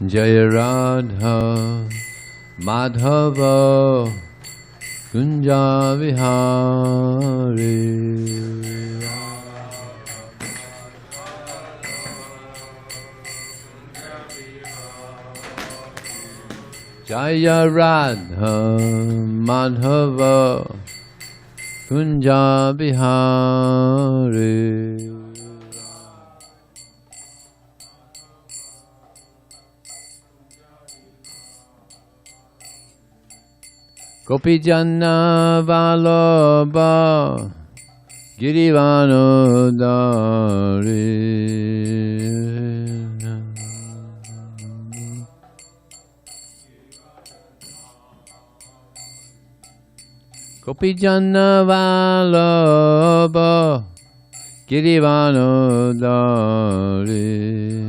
Jaya Radha Madhava Kunja Vihari Jaya Radha Madhava Kunja Vihari Gopi Janna Vallabha Girivanodari Gopi Janna Vallabha Girivanodari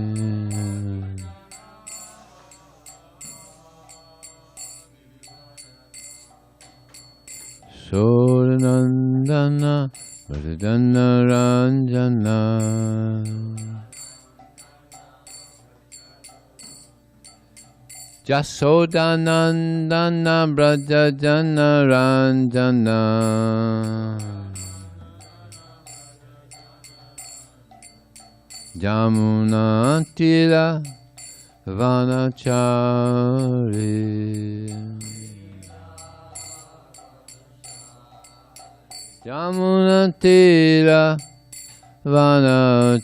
Soranandana Vardhana Ranjana Jasodanandana Brajajana Ranjana Jamuna Tira Vanachari Jamuna Tira Vanachari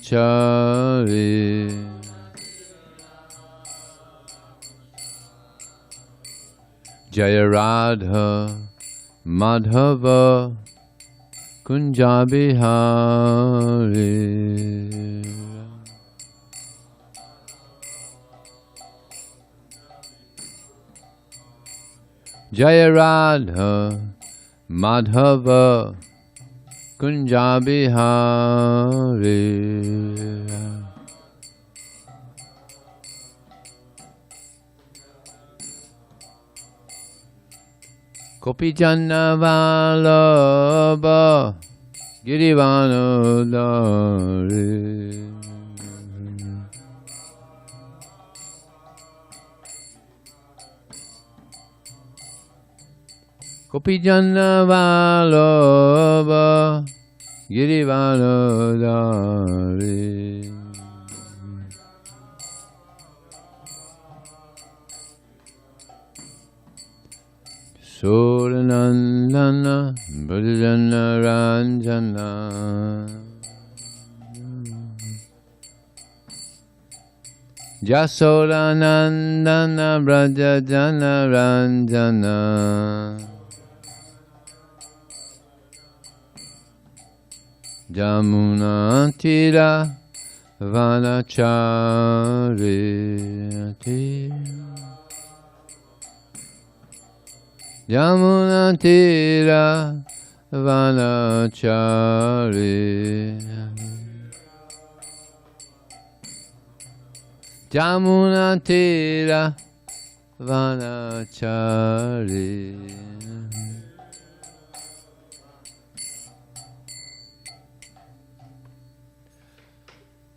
Jaya Radha Madhava Kunja Bihari Jaya Radha Madhava Kunja Bihari Gopi Janna Vallabha Girivanodari Gopi Janna Vallabha Girivanodari Soranandana Vardhana Ranjana Jasodanandana Brajajana Ranjana Jamuna Tira Vanachari Jamuna Tira Vanachari Jamuna Tira Vanachari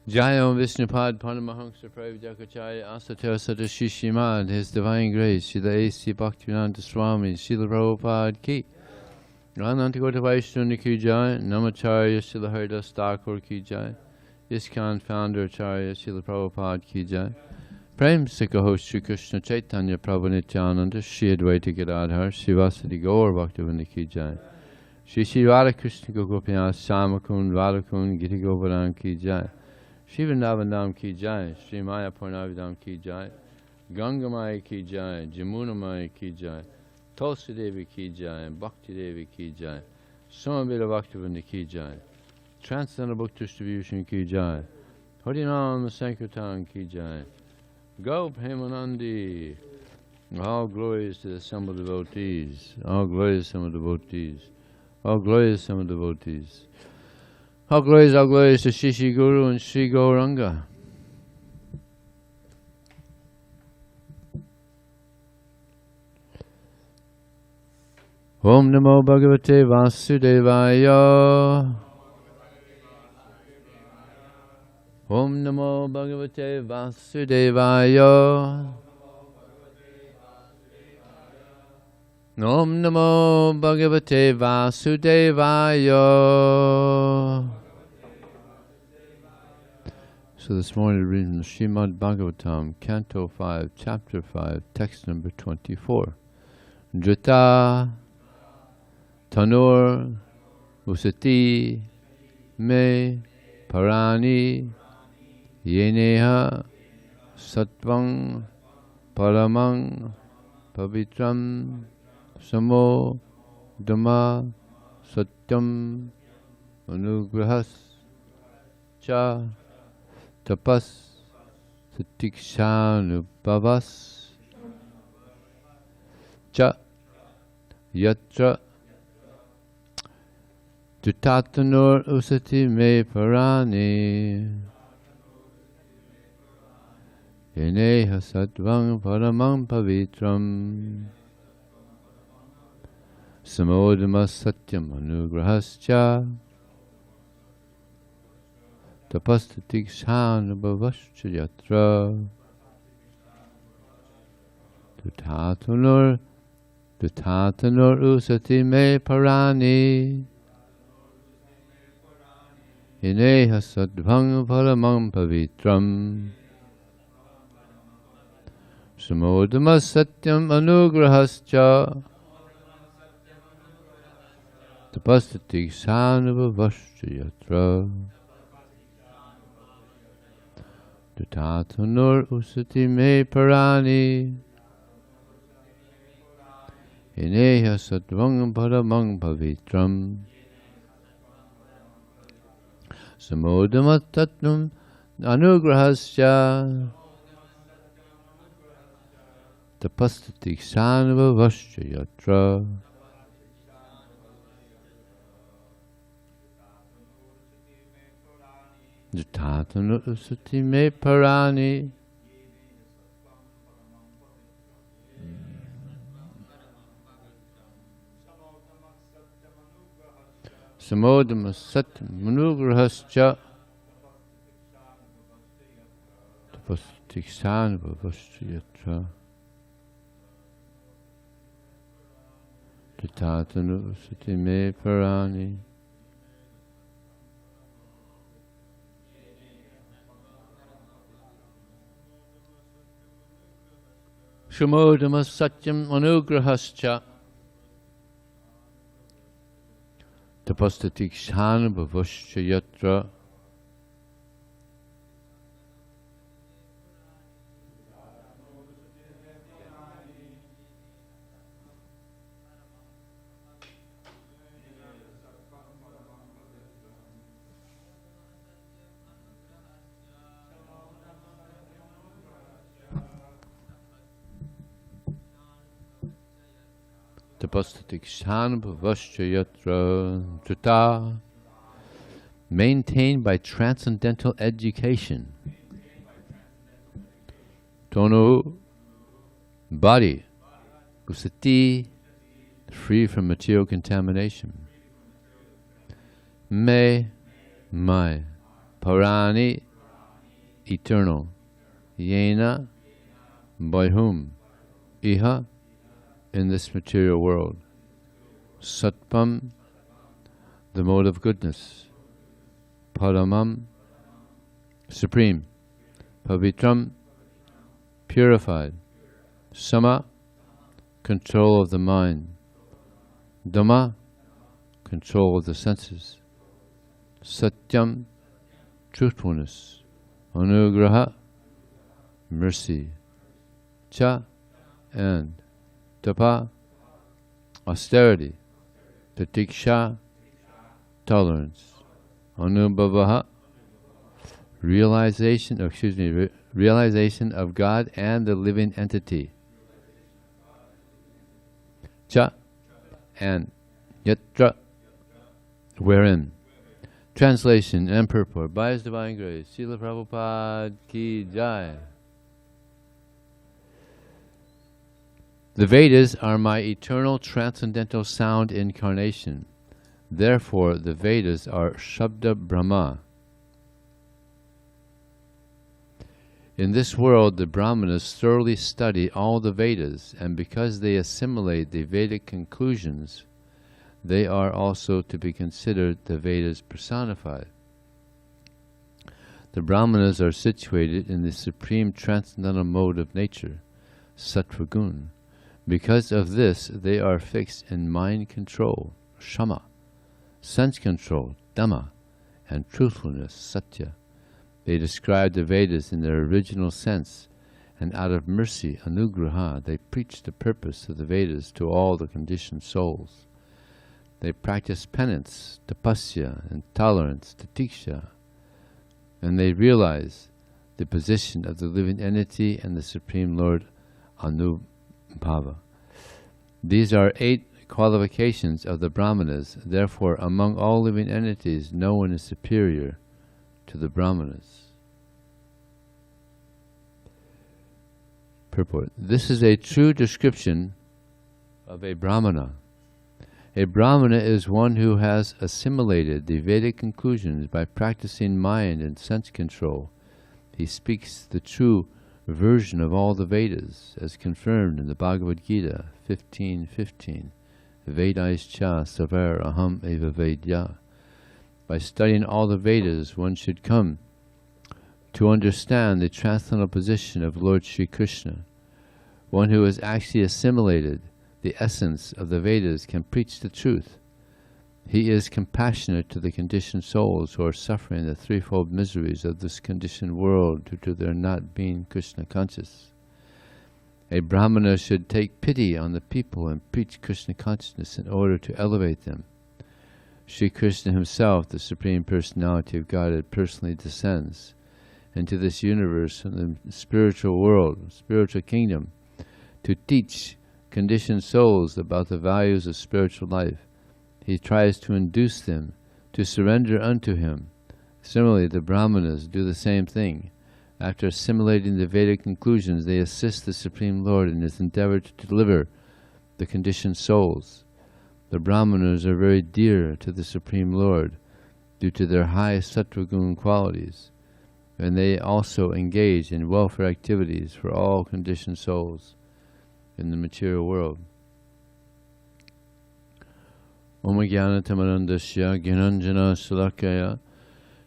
Jayam Vishnupad Paramahamsa Pravijakacharya Asatya Sadashishimad, His Divine Grace, Srila A.C. Bhaktivedanta Swami, Srila Prabhupada Ki, Anantagota Vaishnuni Ki Jai, Namacharya Srila Haridas Thakur Ki Jai, ISKCON Founder Acharya Srila Prabhupada Ki Jai, Prem Sikha Host Sri Krishna Chaitanya Prabhu Nityananda, Shri Advaita Gadadhar, Srivasadi Gaur Bhaktivinoda Ki Jai, Shri Shri Radha Krishna Gopinath Samakun Radhakun Gita Govardhan Ki Jai, Shri Vrindavan Ki Jai, Shri Maya Purnavidam Ki Jai, Ganga Maya Ki Jai, Jamuna Maya Ki Jai, Tulsi Devi Ki Jai, Bhakti Devi Ki Jai, Samaveda Bhaktivinoda Ki Jai, Transcendental Book Distribution Ki Jai, Harinam Sankirtan Ki Jai, Go Premanandi, all glories to the assembled devotees, all glories to the devotees, all glories to the devotees. All glories to Shishi Guru and Sri Gauranga. Om Namo Bhagavate Vasudevaya. Om Namo Bhagavate Vasudevaya. Om Namo Bhagavate Vasudevaya. So this morning we're reading Srimad Bhagavatam, Canto 5, Chapter 5, text number 24. Drita Tanur Usati Me Parani Yeneha Sattvang Paramang Pavitram Samo Dhamma Satyam Anugrahas Cha Tapas Satikshanubhavas Cha Yatra Dutatanur Usati Me Parani Yeneha Sattvang Paramang Pavitram Samodhama Satyam Anugrahascha Tapastatikshanubhavascha Yatra Dutatanur Usati Me Parani Yeneha Sattvang Paramang Pavitram Samodhama Satyam Anugrahascha Tapastatikshanubhavascha Yatra Dutatanur Usati Me Parani Yeneha Sattvang Paramang Pavitram Samodhama Satyam Anugrahascha Tapastatikshanubhavascha Yatra Dutatanur Usati Me Parani Samodhama Satyam Anugrahascha Tapastatikshanubhavascha Yatra Dutatanur Usati Me Parani Samodhama Satyam Anugrahascha Tapastatikshanubhavascha Yatra Tapastatikshanubhavascha Yatra Drita, maintained by transcendental education. Tono, body. Usati, free from material contamination. Me, my. Parani, eternal. Yena, by whom? Iha, in this material world. Sattvam, the mode of goodness. Paramam, supreme. Pavitram, purified. Sama, control of the mind. Dhamma, control of the senses. Satyam, truthfulness. Anugraha, mercy. Cha, and Tapa, austerity. Tatiksha, tolerance. Anubhavaha, realization of God and the living entity. Cha, and yatra, wherein. Translation and purport by His Divine Grace, Srila Prabhupada Ki Jai. The Vedas are my eternal transcendental sound incarnation. Therefore, the Vedas are Shabda Brahma. In this world, the Brahmanas thoroughly study all the Vedas, and because they assimilate the Vedic conclusions, they are also to be considered the Vedas personified. The Brahmanas are situated in the supreme transcendental mode of nature, sattva gun. Because of this, they are fixed in mind control, shama, sense control, dhamma, and truthfulness, satya. They describe the Vedas in their original sense, and out of mercy, anugraha, they preach the purpose of the Vedas to all the conditioned souls. They practice penance, tapasya, and tolerance, titiksha, and they realize the position of the living entity and the Supreme Lord, Anubhava. These are 8 qualifications of the Brahmanas. Therefore, among all living entities, no one is superior to the Brahmanas. Purport. This is a true description of a Brahmana. A Brahmana is one who has assimilated the Vedic conclusions by practicing mind and sense control. He speaks the true version of all the Vedas, as confirmed in the Bhagavad-gita 15:15. Vedaiś sarvair, aham eva vedyaḥ. By studying all the Vedas, one should come to understand the transcendental position of Lord Sri Krsna. One who has actually assimilated the essence of the Vedas can preach the truth. He is compassionate to the conditioned souls who are suffering the threefold miseries of this conditioned world due to their not being Krishna conscious. A Brahmana should take pity on the people and preach Krishna consciousness in order to elevate them. Sri Krsna himself, the Supreme Personality of Godhead, personally descends into this universe from the spiritual world, spiritual kingdom, to teach conditioned souls about the values of spiritual life. He tries to induce them to surrender unto him. Similarly, the Brahmanas do the same thing. After assimilating the Vedic conclusions, they assist the Supreme Lord in his endeavor to deliver the conditioned souls. The Brahmanas are very dear to the Supreme Lord due to their high sattva-gun qualities, and they also engage in welfare activities for all conditioned souls in the material world. Om Jnana Tamarandasya Gyananjana Salakaya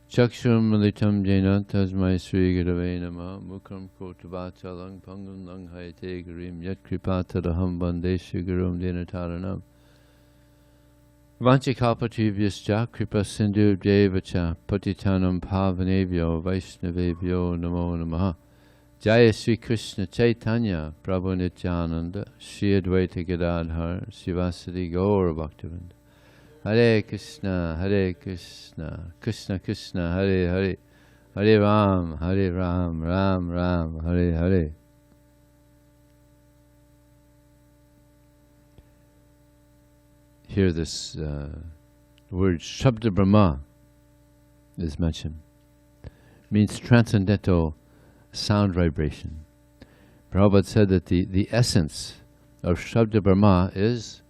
Chakshur Malitam Jena Tasmai Sri Gurave Namah Mukam Kotavata Lang Pangam Lang Hayate Garim Yat Kripata Raham Bandesha Gurum Dinataranam Vanchikalpativyaschak Kripa Sindhu Devacha Patitanam Pavanebhyo Vaishnavebhyo Namo Namaha Jaya Sri Krishna Chaitanya Prabhu Nityananda Shri Advaita Gadadhar Sivasadi Gaura Bhaktivinoda Hare Krishna Krishna Krishna Hare Hare Hare Ram Ram Ram Hare Hare. Here this word Shabda Brahma is mentioned. It means transcendental sound vibration. Prabhupada said that the essence of Shabda Brahma is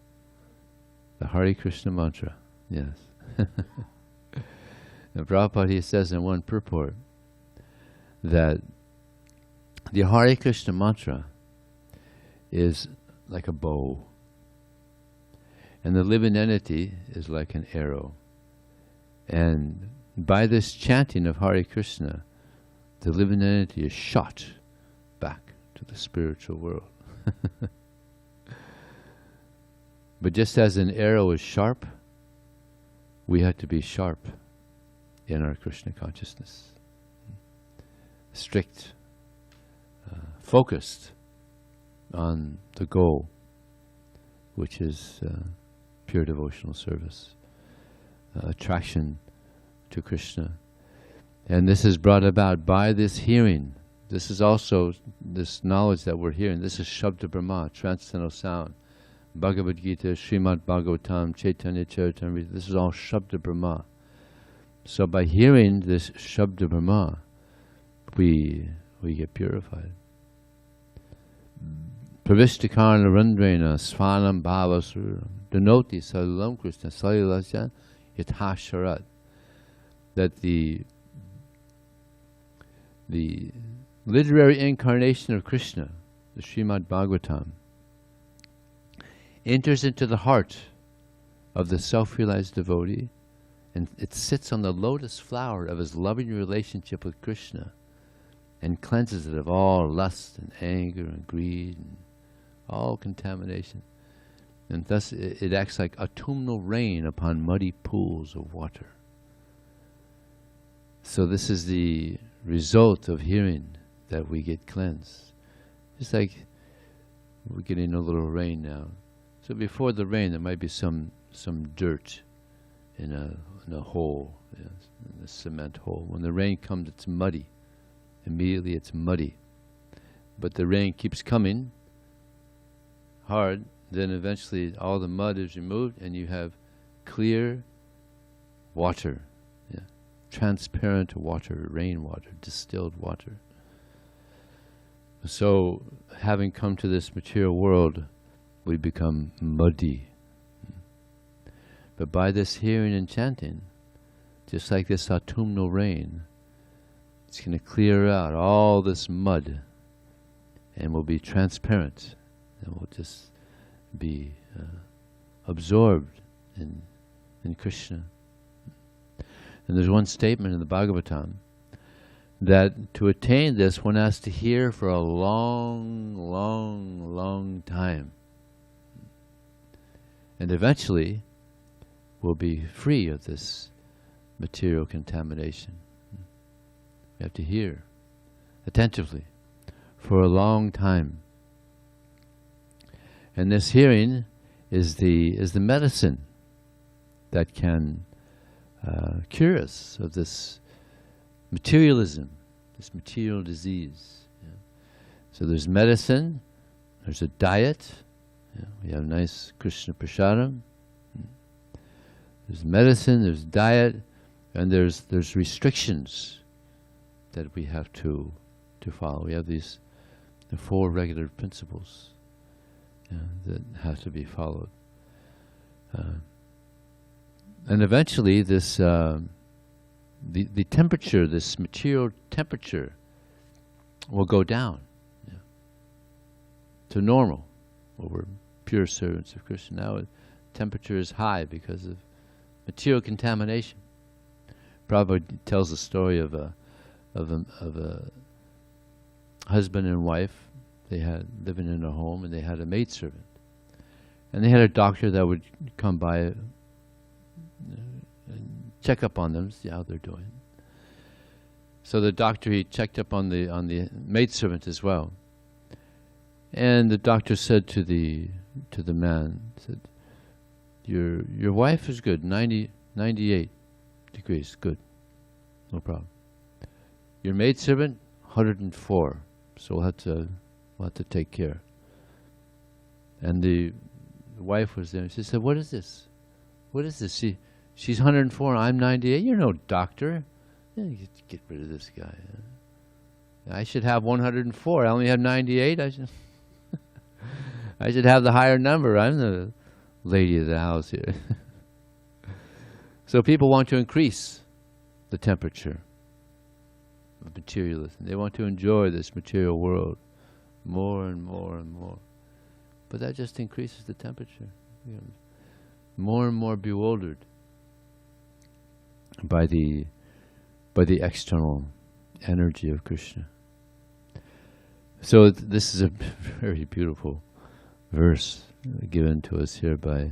the Hare Krishna mantra. Yes. And Prabhupada, he says in one purport that the Hare Krishna mantra is like a bow, and the living entity is like an arrow. And by this chanting of Hare Krishna, the living entity is shot back to the spiritual world. But just as an arrow is sharp, we have to be sharp in our Krishna consciousness. Strict, focused on the goal, which is pure devotional service, attraction to Krishna. And this is brought about by this hearing. This is also this knowledge that we're hearing. This is Shabda Brahma, transcendental sound. Bhagavad-gita, Srimad Bhagavatam, Chaitanya Charitamrita, this is all Shabda Brahma. So by hearing this Shabda Brahma, we get purified. Pravishtakarna Randrana Svanam Bhavasuram Dhanoti Salulam Krishna Salulasya Yathasharat. That the literary incarnation of Krishna, the Srimad Bhagavatam, enters into the heart of the self-realized devotee, and it sits on the lotus flower of his loving relationship with Krishna and cleanses it of all lust and anger and greed and all contamination. And thus it acts like autumnal rain upon muddy pools of water. So this is the result of hearing, that we get cleansed. Just like we're getting a little rain now. So before the rain, there might be some dirt in a hole, in a cement hole. When the rain comes, it's muddy. Immediately it's muddy. But the rain keeps coming hard, then eventually all the mud is removed and you have clear water, transparent water, rainwater, distilled water. So, having come to this material world, we become muddy. But by this hearing and chanting, just like this autumnal rain, it's going to clear out all this mud and will be transparent and will just be absorbed in Krishna. And there's one statement in the Bhagavatam that to attain this, one has to hear for a long, long, long time. And eventually, we'll be free of this material contamination. We have to hear attentively for a long time. And this hearing is the medicine that can cure us of this materialism, this material disease. So there's medicine, there's a diet. We have nice Krishna prasadam. There's medicine, there's diet, and there's restrictions that we have to follow. We have the 4 regular principles that have to be followed. And eventually this the temperature, this material temperature, will go down to normal. Well, we're pure servants of Krishna. Now temperature is high because of material contamination. Prabhupada tells the story of a husband and wife. They had living in a home, and they had a maidservant, and they had a doctor that would come by and check up on them, see how they're doing. So the doctor, he checked up on the maidservant as well, and the doctor said to the man, said, Your wife is good, 98 degrees, good, no problem. Your maidservant, 104, so we'll have to take care. And the wife was there. She said, "What is this? What is this? She's 104, I'm 98. You're no doctor. Get rid of this guy. I should have 104. I only have 98. I should have the higher number. I'm the lady of the house here." So people want to increase the temperature of materialism. They want to enjoy this material world more and more and more. But that just increases the temperature. More and more bewildered by the external energy of Krishna. So this is a very beautiful verse given to us here by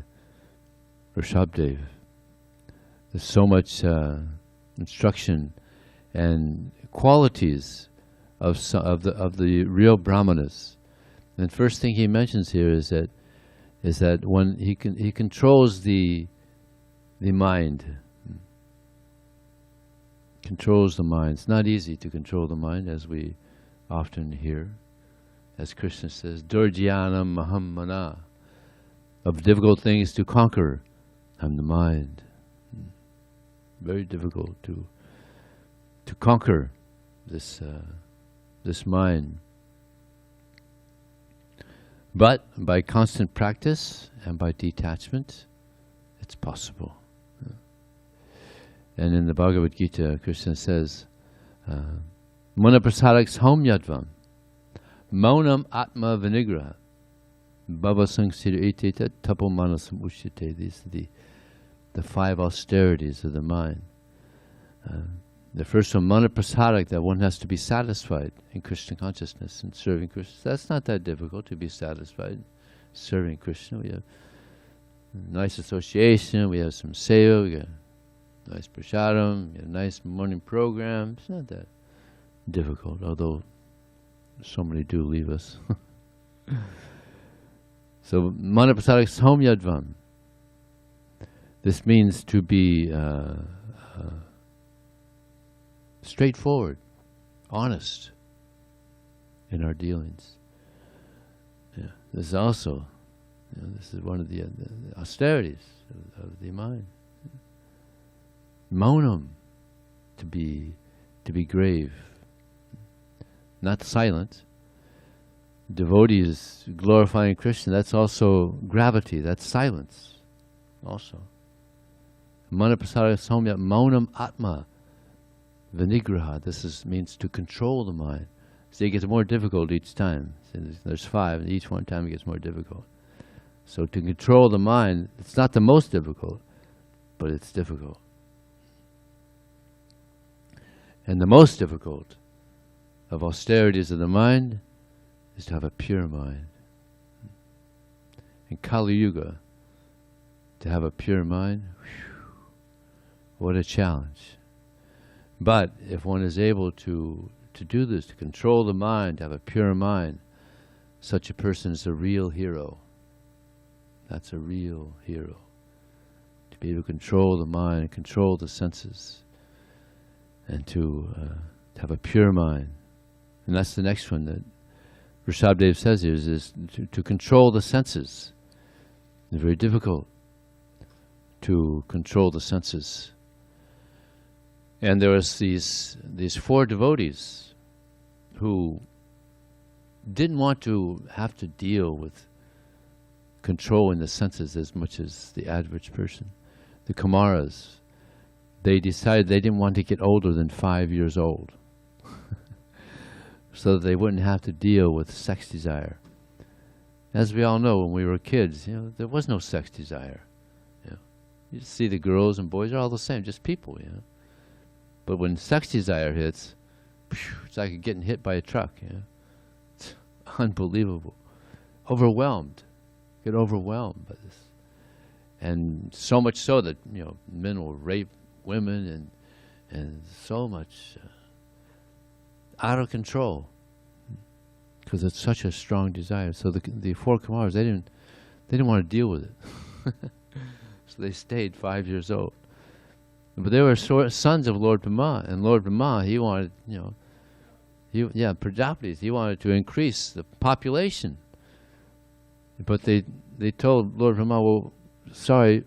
Rishabhdev. There's so much instruction and qualities of the real brahmanas. And the first thing he mentions here is that when he controls the mind. Controls the mind. It's not easy to control the mind, as we often hear. As Krishna says, Durjyanam aham mana. Of difficult things to conquer, I'm the mind. Very difficult to conquer this mind. But by constant practice and by detachment, it's possible. And in the Bhagavad-gita, Krishna says, Manaprasadaks homyadvam. Maunam atma vinigraha. Bhava sangsira iteta tapo manasam ushite. These are the 5 austerities of the mind. The first one, manaprasadak, that one has to be satisfied in Krishna consciousness and serving Krishna. That's not that difficult to be satisfied serving Krishna. We have nice association, we have some seva, we got nice prasadam, we have nice morning programs. It's not that difficult, although so many do leave us. So, manaprasadak somyadvam. This means to be straightforward, honest in our dealings. Yeah. This is also, this is one of the austerities of the mind. Maunam, to be grave, not silent. Devotees glorifying Krishna, that's also gravity, that's silence also. Manaprasada somya maunam atma vinigraha. This means to control the mind. So it gets more difficult each time. So there's 5, and each one time it gets more difficult. So to control the mind, it's not the most difficult, but it's difficult. And the most difficult of austerities of the mind is to have a pure mind. In Kali Yuga, to have a pure mind, whew, what a challenge. But if one is able to do this, to control the mind, to have a pure mind, such a person is a real hero. That's a real hero. To be able to control the mind and control the senses, and to have a pure mind. And that's the next one that Rishabhdev says here, is to control the senses. It's very difficult to control the senses. And there was these 4 devotees who didn't want to have to deal with controlling the senses as much as the average person. The Kumaras, they decided they didn't want to get older than 5 years old, so that they wouldn't have to deal with sex desire. As we all know, when we were kids, there was no sex desire. You see the girls and boys are all the same, just people. But when sex desire hits, it's like getting hit by a truck. It's unbelievable. Overwhelmed. Get overwhelmed by this. And so much so that men will rape women and so much out of control, because it's such a strong desire. So the 4 Kumaras, they didn't want to deal with it. So they stayed 5 years old. But they were sons of Lord Brahma, and Lord Brahma, he wanted, Prajapatis, he wanted to increase the population. But they told Lord Brahma, well, sorry,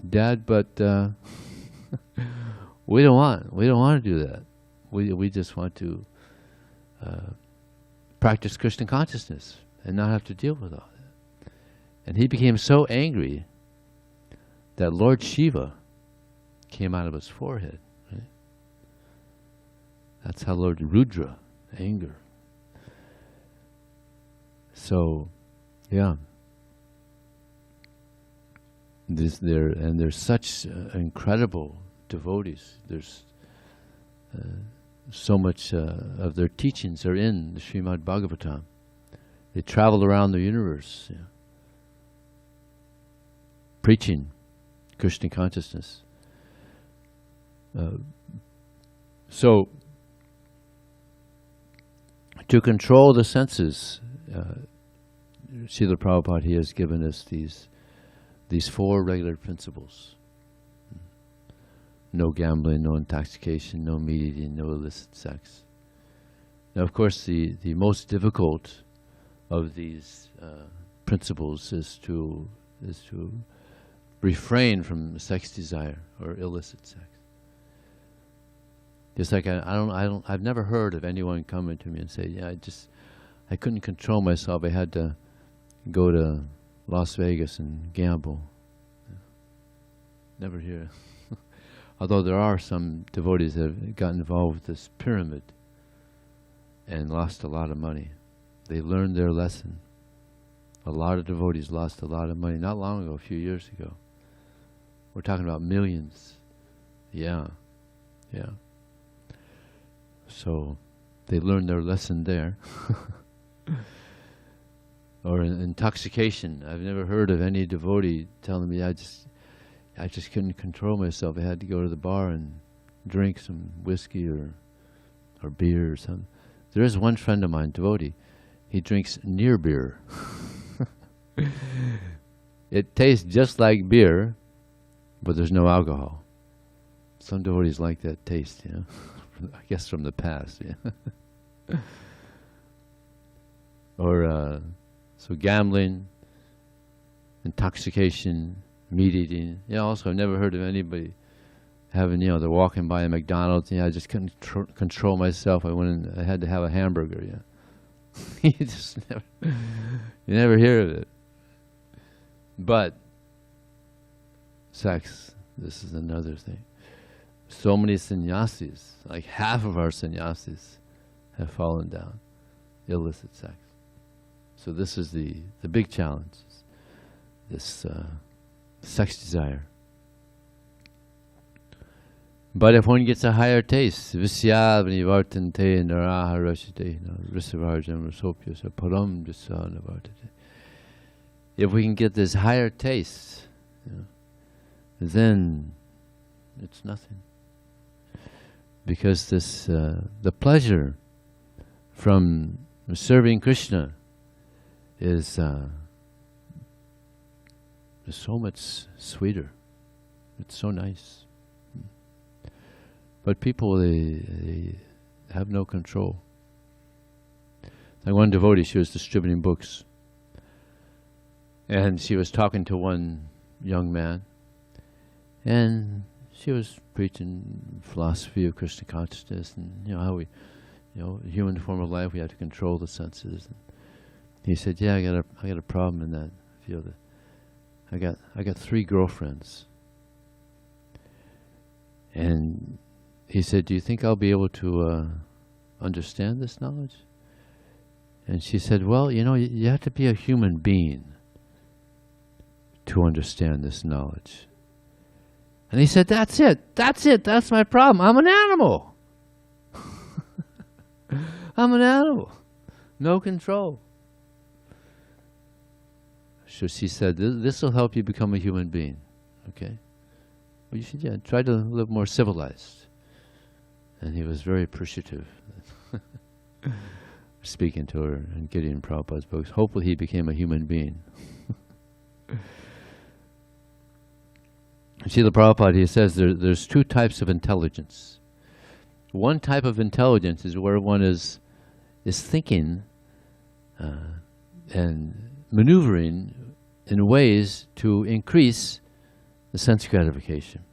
Dad, but we don't want to do that. We just want to practice Krishna consciousness and not have to deal with all that. And he became so angry that Lord Shiva came out of his forehead. Right? That's how Lord Rudra, anger. So, yeah. There's such incredible devotees. There's so much of their teachings are in the Srimad Bhagavatam. They travel around the universe, preaching Krishna consciousness. So, to control the senses, Srila Prabhupada, he has given us these 4 regular principles. No gambling, no intoxication, no meat eating, no illicit sex. Now, of course, the most difficult of these principles is to refrain from sex desire or illicit sex. Just like I've never heard of anyone coming to me and say, yeah, I couldn't control myself. I had to go to Las Vegas and gamble. Never hear. Although there are some devotees that have got involved with this pyramid and lost a lot of money. They learned their lesson. A lot of devotees lost a lot of money not long ago, a few years ago. We're talking about millions. Yeah. So they learned their lesson there. Or intoxication. I've never heard of any devotee telling me I just couldn't control myself. I had to go to the bar and drink some whiskey or beer or something. There is one friend of mine, devotee. He drinks near beer. It tastes just like beer, but there's no alcohol. Some devotees like that taste, you know. I guess from the past, yeah. Or so gambling, intoxication, meat eating. Yeah, also I've never heard of anybody having, you know, they're walking by a McDonald's. Yeah, I just couldn't control myself. I went in, I had to have a hamburger. Yeah, you never hear of it. But sex, this is another thing. So many sannyasis, like half of our sannyasis, have fallen down. Illicit sex. So this is the big challenge. This sex desire. But if one gets a higher taste, visyavani vartante naraha rashite risavarjam rasopya sa param disana vartate. If we can get this higher taste, you know, then it's nothing. Because this the pleasure from serving Krishna is so much sweeter. It's so nice. But people, they have no control. Like one devotee, she was distributing books. And she was talking to one young man. And she was preaching philosophy of Krishna consciousness and, you know, how we, you know, human form of life, we have to control the senses. And he said, yeah, I got a problem in that field. I got 3 girlfriends. And he said, do you think I'll be able to understand this knowledge? And she said, well, you know, you have to be a human being to understand this knowledge. And he said, that's it, my problem. I'm an animal. I'm an animal. No control. So she said, this will help you become a human being. Okay? Well, you should try to live more civilized. And he was very appreciative. Speaking to her and getting Prabhupada's books. Hopefully he became a human being. Srila Prabhupada, he says there's 2 types of intelligence. One type of intelligence is where one is thinking and maneuvering in ways to increase the sense gratification.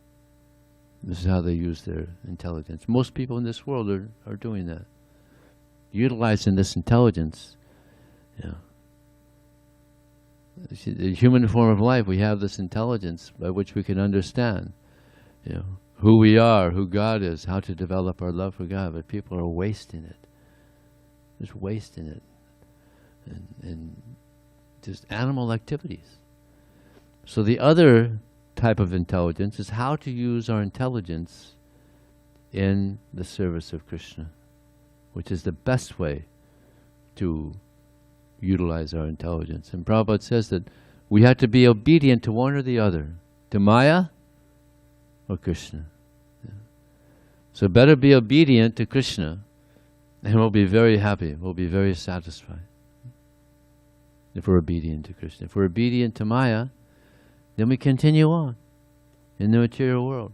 This is how they use their intelligence. Most people in this world are doing that. Utilizing this intelligence, you know. The human form of life, we have this intelligence by which we can understand, you know, who we are, who God is, how to develop our love for God. But people are wasting it, just wasting it, and just animal activities. So the other type of intelligence is how to use our intelligence in the service of Krishna, which is the best way to utilize our intelligence. And Prabhupada says that we have to be obedient to one or the other, to Maya or Krishna. Yeah. So better be obedient to Krishna, and we'll be very happy, we'll be very satisfied if we're obedient to Krishna. If we're obedient to Maya, then we continue on in the material world,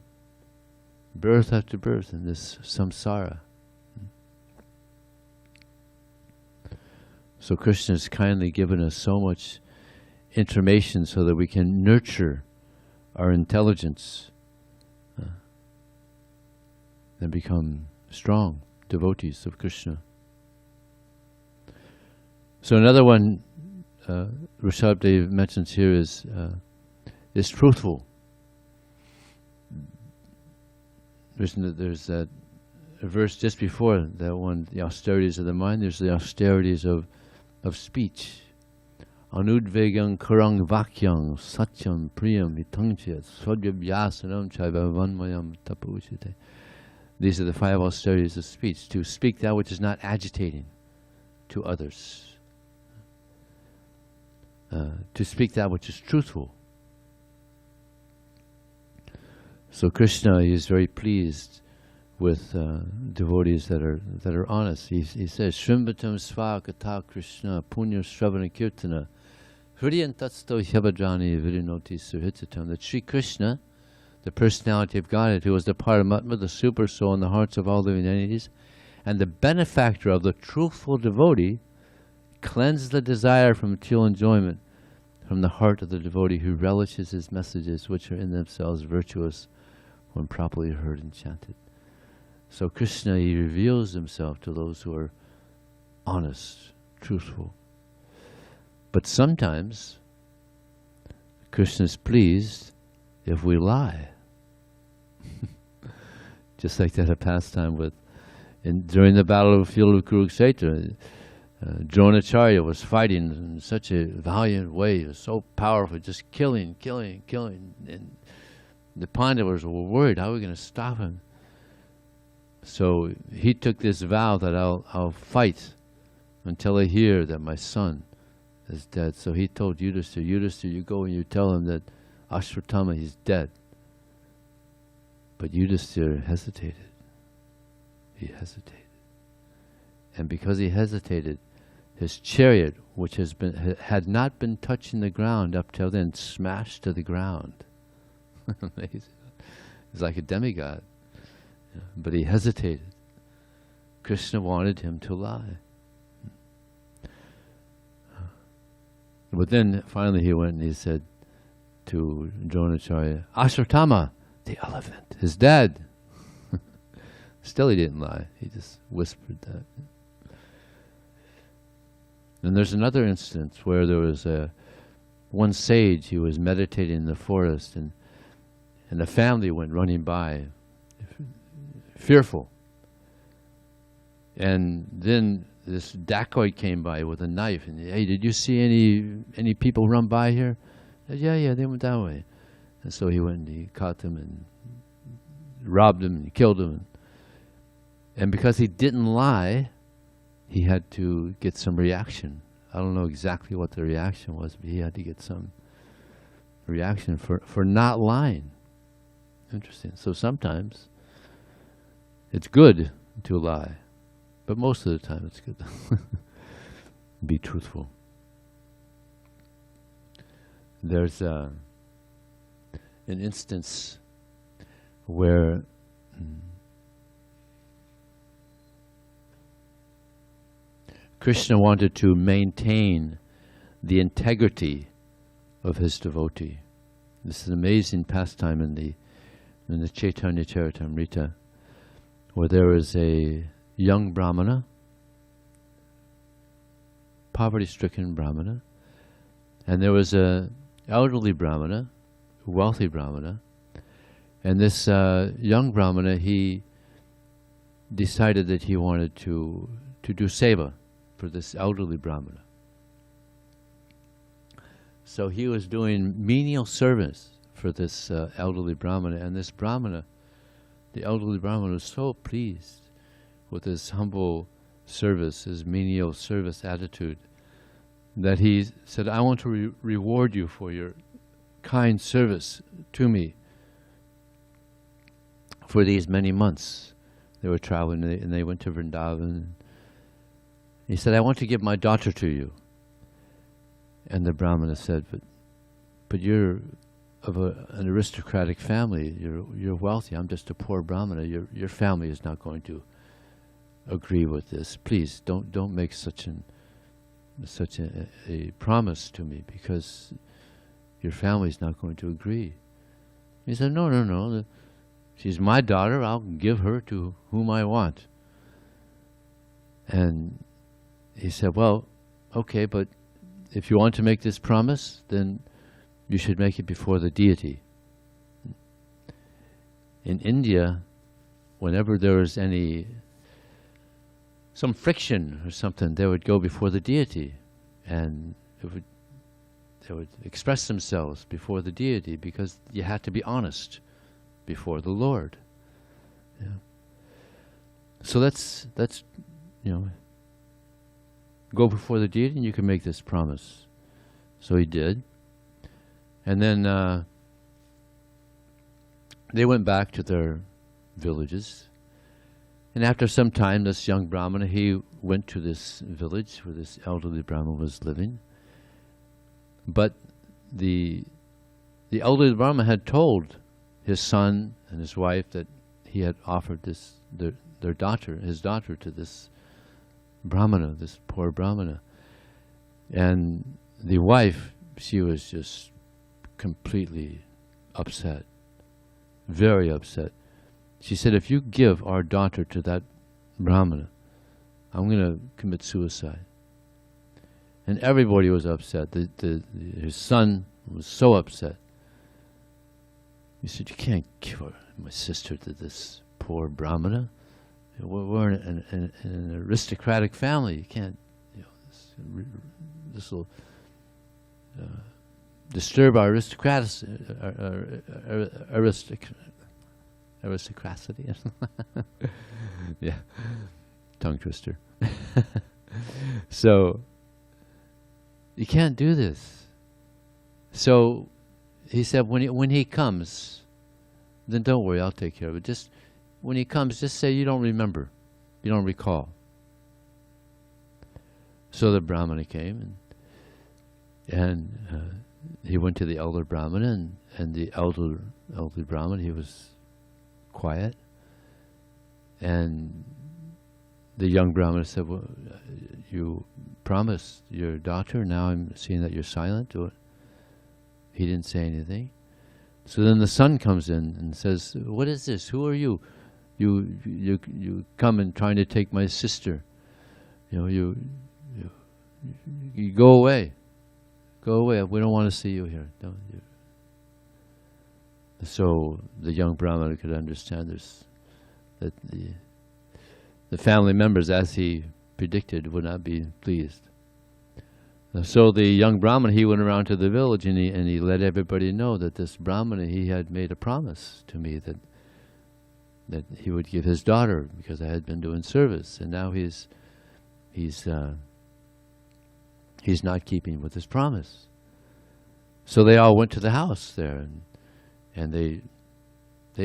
birth after birth in this samsara. So Krishna has kindly given us so much information so that we can nurture our intelligence and become strong devotees of Krishna. So another one Rishabhdev mentions here is truthful. There's that verse just before that one, the austerities of the mind, there's the austerities of speech. Anudvegang karang vakyang satyam priyam hitangchyat swadhyabhyasanam chaivavanmayam tapusite. These are the 5 austerities of speech. To speak that which is not agitating to others. To speak that which is truthful. So Krishna is very pleased with devotees that are honest. He says, Shrimbatam svakata Krishna punya shravana kirtana hriyan tatsto hyabhadrani virinoti suhitatam. That Sri Krishna, the personality of Godhead, who is the Paramatma, the super soul in the hearts of all living entities, and the benefactor of the truthful devotee, cleanse the desire from material enjoyment from the heart of the devotee who relishes his messages, which are in themselves virtuous when properly heard and chanted. So Krishna, he reveals himself to those who are honest, truthful. But sometimes Krishna is pleased if we lie. Just like that a pastime during the battlefield of Kurukshetra, Dronacharya was fighting in such a valiant way. He was so powerful, just killing. And the Pandavas were worried, how are we going to stop him? So he took this vow that I'll fight until I hear that my son is dead. So he told Yudhisthira, you go and you tell him that Ashwatthama, he's dead. But Yudhisthira hesitated. He hesitated. And because he hesitated, his chariot, which had not been touching the ground up till then, smashed to the ground. Amazing. He's like a demigod. But he hesitated. Krishna wanted him to lie. But then finally he went and he said to Dronacharya, Ashwatthama, the elephant, is dead. Still he didn't lie. He just whispered that. And there's another instance where there was one sage who was meditating in the forest, and a family went running by, fearful. And then this dacoit came by with a knife, and hey, did you see any people run by here? Said, yeah, they went that way. And so he went and he caught them and robbed them and killed them. And because he didn't lie, he had to get some reaction. I don't know exactly what the reaction was, but he had to get some reaction for not lying. Interesting. So sometimes it's good to lie, but most of the time it's good to be truthful. There's an instance where Krishna wanted to maintain the integrity of his devotee. This is an amazing pastime in the Chaitanya Charitamrita, where there is a young Brahmana, poverty-stricken Brahmana, and there was a elderly Brahmana, wealthy Brahmana, and this young Brahmana, he decided that he wanted to do seva for this elderly Brahmana. So he was doing menial service for this elderly Brahmana, and this Brahmana, the elderly Brahmana, was so pleased with his humble service, his menial service attitude, that he said, I want to reward you for your kind service to me for these many months. They were traveling, and they went to Vrindavan. He said, I want to give my daughter to you. And the Brahmana said, but you're of an aristocratic family. You're wealthy. I'm just a poor Brahmana. Your family is not going to agree with this. Please don't make such a promise to me, because your family is not going to agree. He said, no. She's my daughter. I'll give her to whom I want. And he said, well, okay, but if you want to make this promise, then you should make it before the deity. In India, whenever there was some friction or something, they would go before the deity, and they would express themselves before the deity, because you had to be honest before the Lord. Yeah. So that's go before the deity and you can make this promise. So he did. And then they went back to their villages. And after some time, this young Brahmana, he went to this village where this elderly Brahmana was living. But the elderly Brahmana had told his son and his wife that he had offered his daughter to this Brahmana, this poor Brahmana. And the wife, she was just completely upset, very upset. She said, if you give our daughter to that Brahmana, I'm going to commit suicide. And everybody was upset. His son was so upset. He said, you can't give my sister to this poor Brahmana. We're in an aristocratic family. You can't, this will disturb our aristocracy. Yeah, tongue twister. So you can't do this. So he said, when he comes, then don't worry, I'll take care of it. Just when he comes, just say you don't remember, you don't recall. So the Brahmana came, and he went to the elder Brahmana, and the elder Brahmana, he was quiet. And the young Brahmana said, well, you promised your daughter, now I'm seeing that you're silent. He didn't say anything. So then the son comes in and says, what is this? Who are you? You come and trying to take my sister. You go away. Go away. We don't want to see you here. So the young Brahmana could understand that the family members, as he predicted, would not be pleased. So the young Brahmana, he went around to the village and he let everybody know that this Brahmana, he had made a promise to me that he would give his daughter because I had been doing service, and now he's not keeping with his promise. So they all went to the house there, and they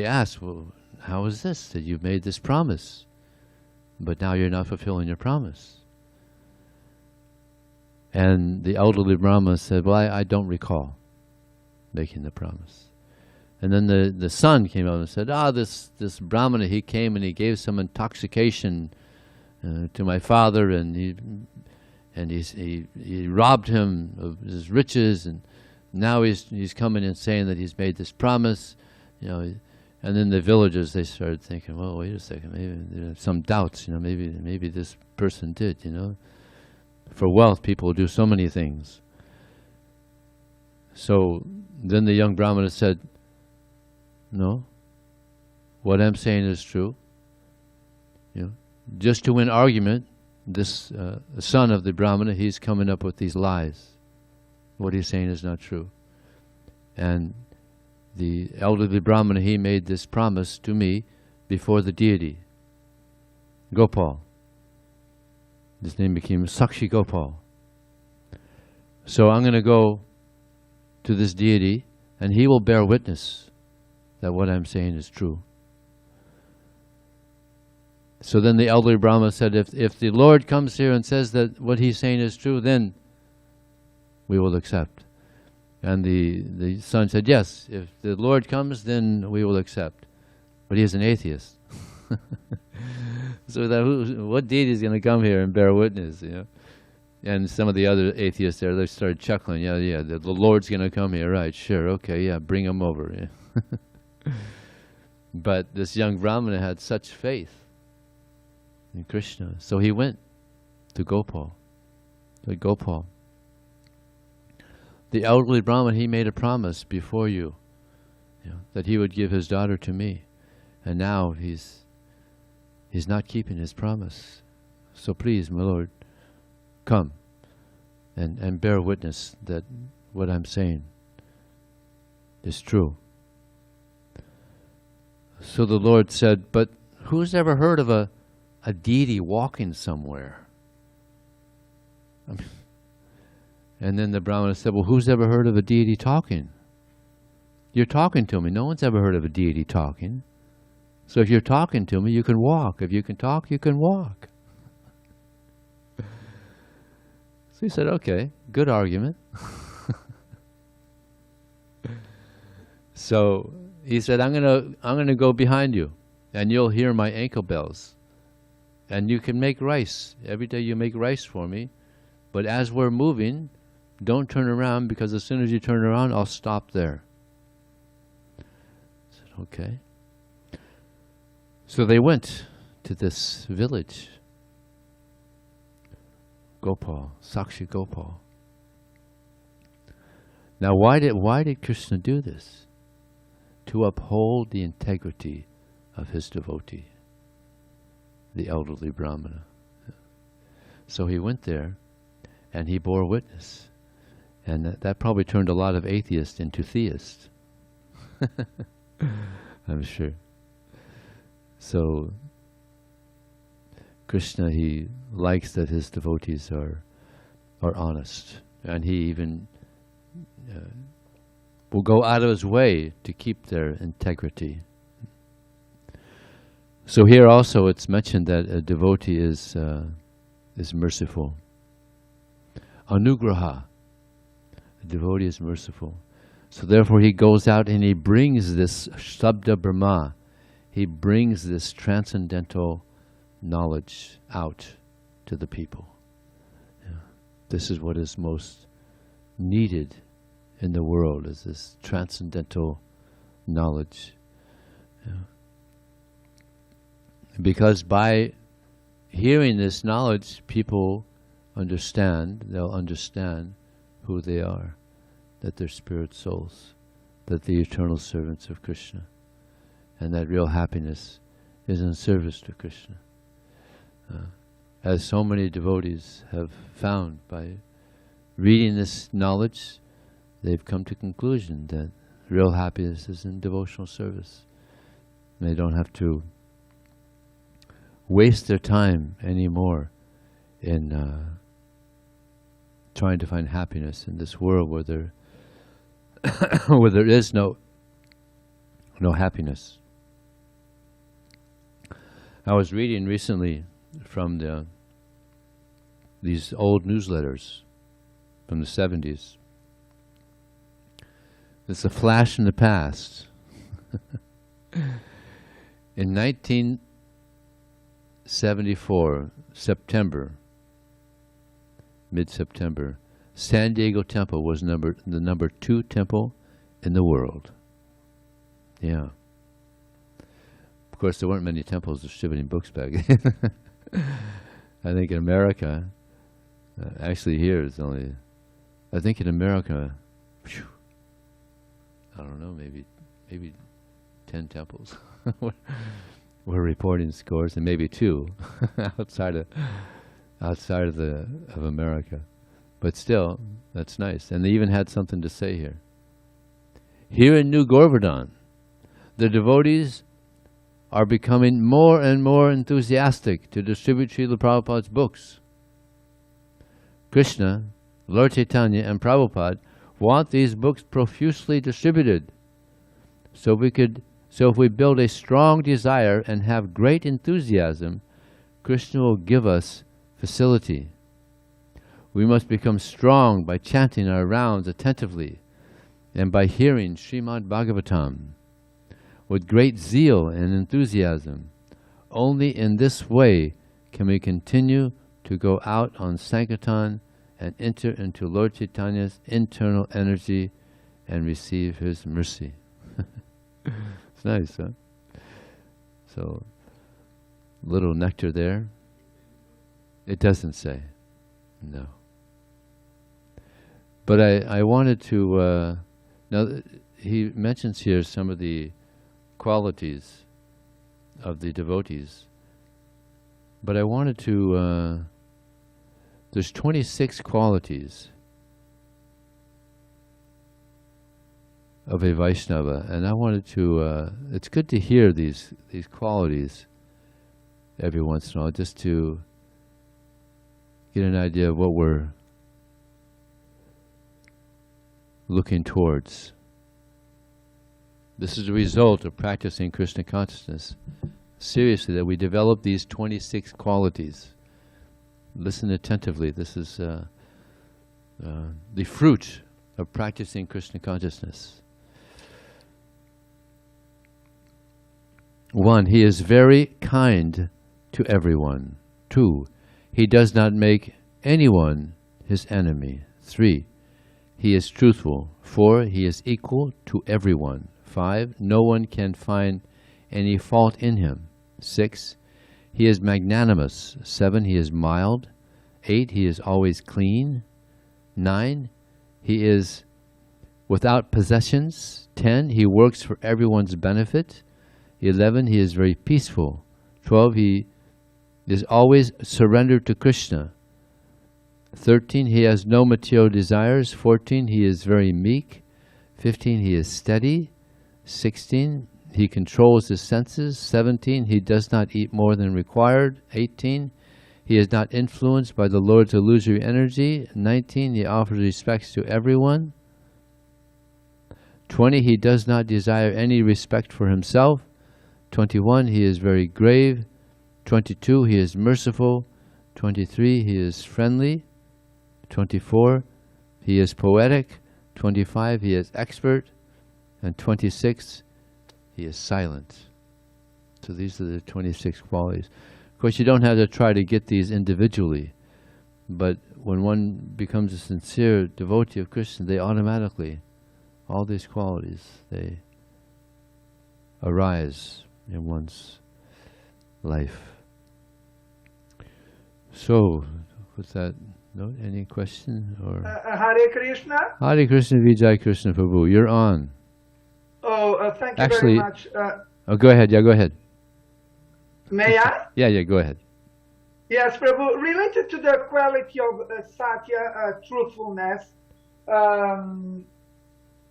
asked, well, how is this that you've made this promise, but now you're not fulfilling your promise? And the elderly Brahmana said, well, I don't recall making the promise. And then the son came out and said, this Brahmana, he came and he gave some intoxication to my father, and he robbed him of his riches, and now he's coming and saying that he's made this promise, And then the villagers, they started thinking, well, wait a second, maybe there's some doubts, maybe this person did, For wealth, people do so many things. So then the young Brahmana said, no, what I'm saying is true. Just to win argument, this son of the Brahmana, he's coming up with these lies. What he's saying is not true. And the elderly Brahmana, he made this promise to me before the deity, Gopal. His name became Sakshi Gopal. So I'm going to go to this deity, and he will bear witness that what I'm saying is true. So then the elderly Brahmana said, if the Lord comes here and says that what he's saying is true, then we will accept. And the son said, yes, if the Lord comes, then we will accept. But he is an atheist. So what deity is going to come here and bear witness? And some of the other atheists there, they started chuckling. Yeah, the Lord's going to come here, right? Sure, okay, yeah, bring him over. Yeah. But this young Brahmana had such faith in Krishna, so he went to Gopal. The elderly Brahman, he made a promise before you, that he would give his daughter to me, and now he's he's not keeping his promise. So please, my Lord, come and bear witness that what I'm saying is true. So the Lord said, but who's ever heard of a deity walking somewhere? And then the Brahmana said, well, who's ever heard of a deity talking? You're talking to me. No one's ever heard of a deity talking. So if you're talking to me, you can walk. If you can talk, you can walk. So he said, okay, good argument. So he said, I'm gonna go behind you, and you'll hear my ankle bells. And you can make rice. Every day you make rice for me. But as we're moving, don't turn around, because as soon as you turn around, I'll stop there. I said, okay. So they went to this village, Gopal, Sakshi Gopal. Now why did Krishna do this? To uphold the integrity of his devotee, the elderly Brahmana. So he went there and he bore witness. And that probably turned a lot of atheists into theists. I'm sure. So Krishna, he likes that his devotees are honest, and he even will go out of his way to keep their integrity. So here also it's mentioned that a devotee is merciful. Anugraha, a devotee is merciful. So therefore he goes out and he brings this Sabda Brahma, he brings this transcendental knowledge out to the people. Yeah. This is what is most needed in the world, is this transcendental knowledge. Yeah. Because by hearing this knowledge, people understand, they'll understand who they are, that they're spirit souls, that they're eternal servants of Krishna, and that real happiness is in service to Krishna. As so many devotees have found by reading this knowledge, they've come to conclusion that real happiness is in devotional service. They don't have to waste their time anymore in trying to find happiness in this world where there where there is no happiness. I was reading recently from these old newsletters from the 70s. It's a flash in the past. In 1974, September, mid-September, San Diego Temple was the number 2 temple in the world. Yeah. Of course, there weren't many temples distributing books back then. I think in America, actually here it's only, I think in America, whew, I don't know, maybe 10 temples were reporting scores, and maybe 2 outside of America. But still, that's nice. And they even had something to say here. Here in New Govardhan, the devotees are becoming more and more enthusiastic to distribute Srila Prabhupada's books. Krishna, Lord Chaitanya, and Prabhupada want these books profusely distributed. So if we build a strong desire and have great enthusiasm, Krishna will give us facility. We must become strong by chanting our rounds attentively and by hearing Srimad Bhagavatam with great zeal and enthusiasm. Only in this way can we continue to go out on Sankirtan and enter into Lord Chaitanya's internal energy and receive his mercy. It's nice, huh? So, little nectar there. It doesn't say, no. But I wanted to, now he mentions here some of the qualities of the devotees, But I wanted to, there's 26 qualities of a Vaishnava, and I wanted to, it's good to hear these qualities every once in a while, just to get an idea of what we're looking towards. This is a result of practicing Krishna consciousness. Seriously, that we develop these 26 qualities. Listen attentively. This is the fruit of practicing Krishna consciousness. 1. He is very kind to everyone. 2. He does not make anyone his enemy. 3. He is truthful. 4. He is equal to everyone. 5. No one can find any fault in him. 6. He is magnanimous. 7. He is mild. 8. He is always clean. 9. He is without possessions. 10. He works for everyone's benefit. 11. He is very peaceful. 12. He is always surrendered to Krishna. 13. He has no material desires. 14. He is very meek. 15. He is steady. 16. He controls his senses. 17. He does not eat more than required. 18. He is not influenced by the Lord's illusory energy. 19. He offers respects to everyone. 20. He does not desire any respect for himself. 21. He is very grave. 22. He is merciful. 23. He is friendly. 24. He is poetic. 25. He is expert. And 26. He is silent. So these are the 26 qualities. Of course, you don't have to try to get these individually, but when one becomes a sincere devotee of Krishna, they automatically, all these qualities, they arise in one's life. So, with that note, any question? Or Hare Krishna. Hare Krishna, Vijaya Krishna Prabhu, you're on. Oh, thank you Actually, very much. Oh, go ahead. Yeah, go ahead. May I? Yeah, go ahead. Yes, Prabhu. Related to the quality of satya, truthfulness,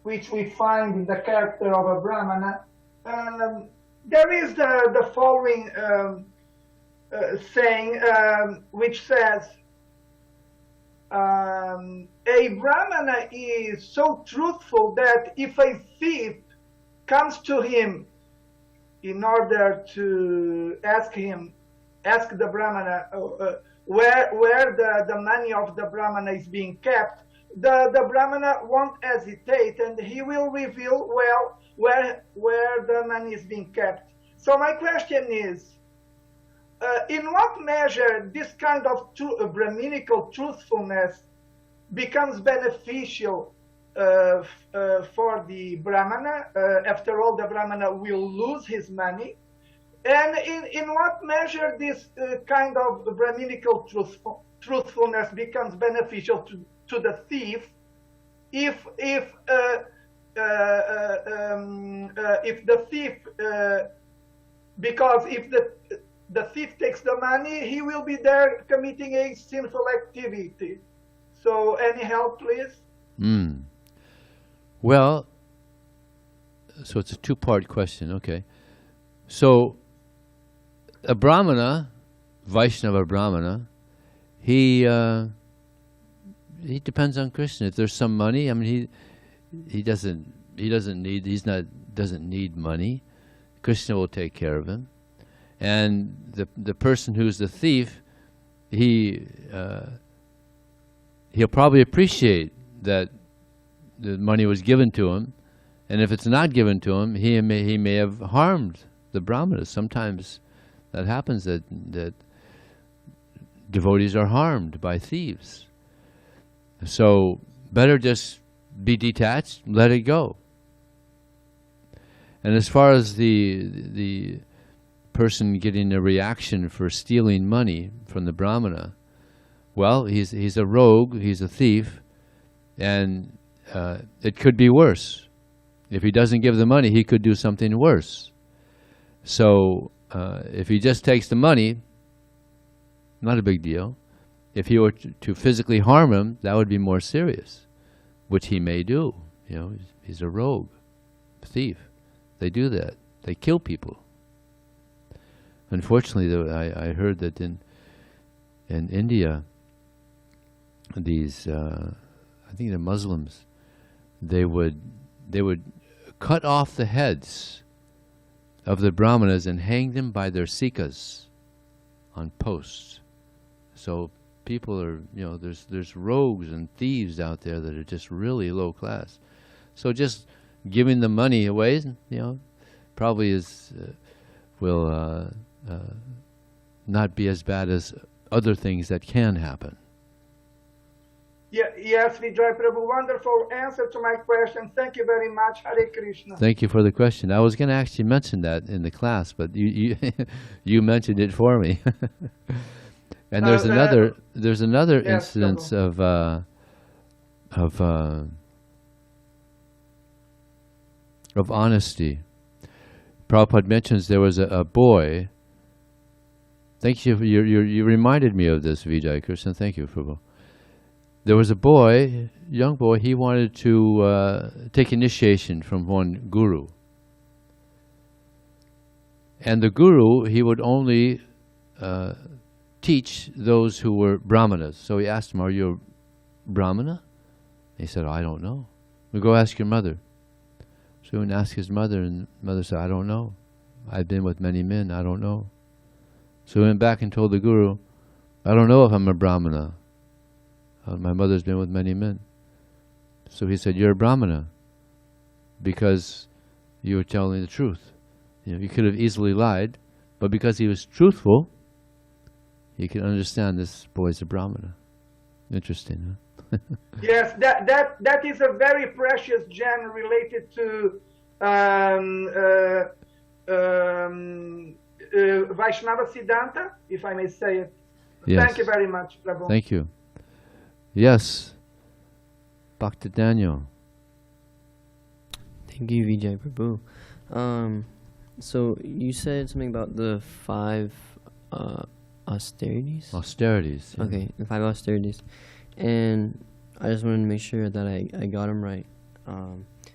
which we find in the character of a Brahmana, there is the following saying, which says, a Brahmana is so truthful that if a thief comes to him in order to ask the Brahmana where the money of the Brahmana is being kept, the Brahmana won't hesitate and he will reveal well where the money is being kept. So my question is, in what measure this kind of Brahminical truthfulness becomes beneficial for the Brahmana? After all, the Brahmana will lose his money. And in what measure this kind of Brahminical truthfulness becomes beneficial to the thief if the thief, because if the thief takes the money, he will be there committing a sinful activity. So any help, please? Well, so it's a two-part question, okay. So a Brahmana, Vaishnava Brahmana, he depends on Krishna. If there's some money, I mean, he doesn't need money. Krishna will take care of him. And the person who's the thief, he'll probably appreciate that the money was given to him, and if it's not given to him, he may have harmed the Brahmanas. Sometimes that happens, that devotees are harmed by thieves. So better just be detached, let it go. And as far as the person getting a reaction for stealing money from the Brahmana, well, he's a rogue, he's a thief, and it could be worse. If he doesn't give the money, he could do something worse. So if he just takes the money, not a big deal. If he were to physically harm him, that would be more serious, which he may do. You know, he's a rogue, thief. They do that. They kill people. Unfortunately, though, I heard that in India, these I think they're Muslims, they would cut off the heads of the Brahmanas and hang them by their sikas on posts. So people are, you know, there's rogues and thieves out there that are just really low class. So just giving the money away, you know, probably will not be as bad as other things that can happen. Yeah, yes, Vijay Prabhu, wonderful answer to my question. Thank you very much. Hare Krishna. Thank you for the question. I was going to actually mention that in the class, but you you mentioned it for me. And there's another yes, instance Prabhu. of honesty. Prabhupada mentions there was a boy. Thank you. You reminded me of this, Vijay Krishna. Thank you, Prabhu. There was a boy, young boy. He wanted to take initiation from one guru, and the guru, he would only teach those who were brahmanas. So he asked him, "Are you a brahmana?" He said, "I don't know." "We go ask your mother." So he went and asked his mother, and mother said, "I don't know. I've been with many men. I don't know." So he went back and told the guru, "I don't know if I'm a brahmana. My mother's been with many men." So he said, "You're a brahmana because you were telling the truth. You know, you could have easily lied, but because he was truthful, you can understand this boy's a brahmana." Interesting, huh? Yes, that is a very precious gem related to Vaishnava Siddhanta, if I may say it. Yes. Thank you very much, Prabhu. Thank you. Yes, Bhakti Daniel. Thank you, Vijay Prabhu. So you said something about the 5 austerities? Austerities. Yeah. Okay, the 5 austerities. And I just wanted to make sure that I got them right.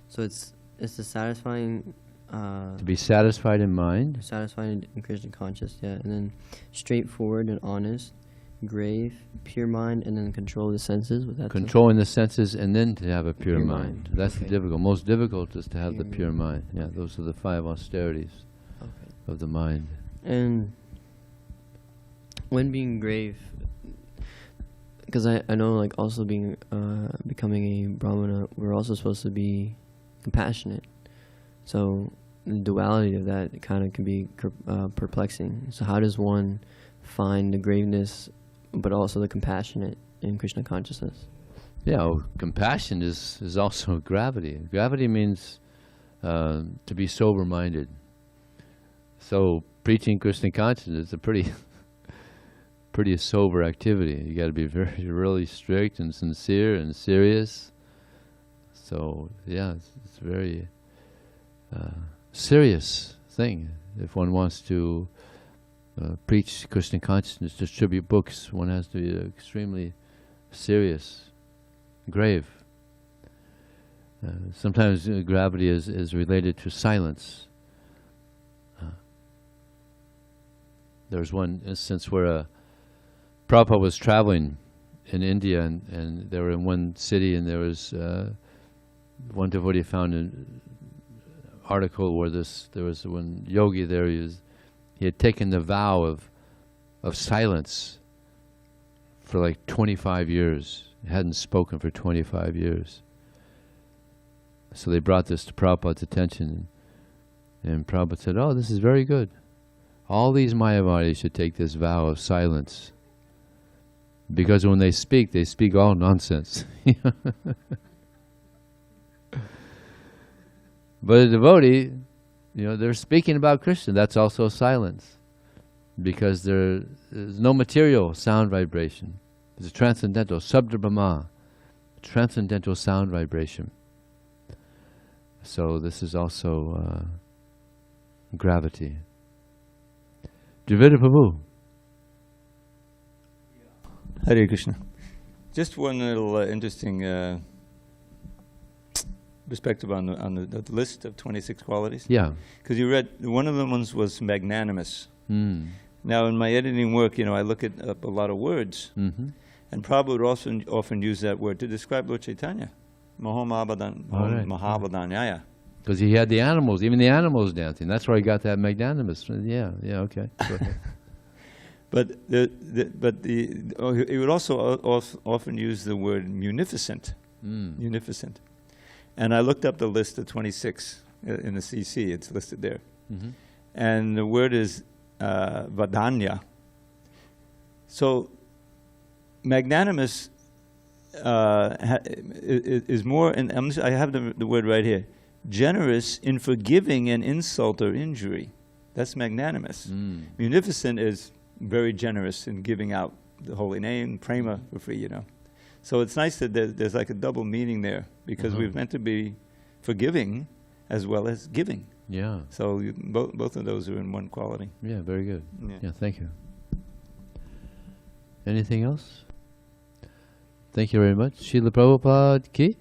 So it's the satisfying... to be satisfied in mind. Satisfied in Krishna conscious, yeah. And then straightforward and honest, grave, pure mind, and then control the senses. With that Controlling the senses and then to have a pure mind. That's okay. the difficult. Most difficult is to have the pure mind. Yeah, those are the 5 austerities of the mind. And when being grave, because I know, like, also being becoming a brahmana, we're also supposed to be compassionate. So the duality of that kind of can be perplexing. So how does one find the graveness, but also the compassionate in Krishna consciousness? Yeah, well, compassion is also gravity. Gravity means to be sober-minded. So preaching Krishna consciousness is a pretty sober activity. You got to be really strict and sincere and serious. So yeah, it's very serious thing. If one wants to preach Krishna consciousness, distribute books, one has to be extremely serious, grave. Sometimes gravity is related to silence. There was one instance where Prabhupada was traveling in India, and they were in one city, and there was one devotee found an article where there was one yogi there. He had taken the vow of silence for like 25 years. He hadn't spoken for 25 years. So they brought this to Prabhupada's attention, and Prabhupada said, "Oh, this is very good. All these Mayavadis should take this vow of silence, because when they speak all nonsense." But a devotee, they're speaking about Krishna. That's also silence, because there's no material sound vibration. It's a transcendental, sabda brahma, transcendental sound vibration. So this is also gravity. Dravida Prabhu. Hare Krishna. Just one little interesting perspective on the list of 26 qualities. Yeah. Because you read, one of the ones was magnanimous. Mm. Now in my editing work, I look at up a lot of words, Mm-hmm. and Prabhupada would also often use that word to describe Lord Chaitanya. Mahavadanyaya. Because he had the animals, even the animals dancing. That's where he got that magnanimous. Yeah, okay. Go ahead. But he would also often use the word munificent. Munificent. And I looked up the list of 26 in the CC. It's listed there. Mm-hmm. And the word is vadanya. So magnanimous is more, and I have the word right here, generous in forgiving an insult or injury. That's magnanimous. Munificent is very generous in giving out the holy name, prema, for free, So it's nice that there's like a double meaning there, because we're meant to be forgiving as well as giving. Yeah. So both of those are in one quality. Yeah, very good. Yeah. Yeah, thank you. Anything else? Thank you very much. Srila Prabhupada ki.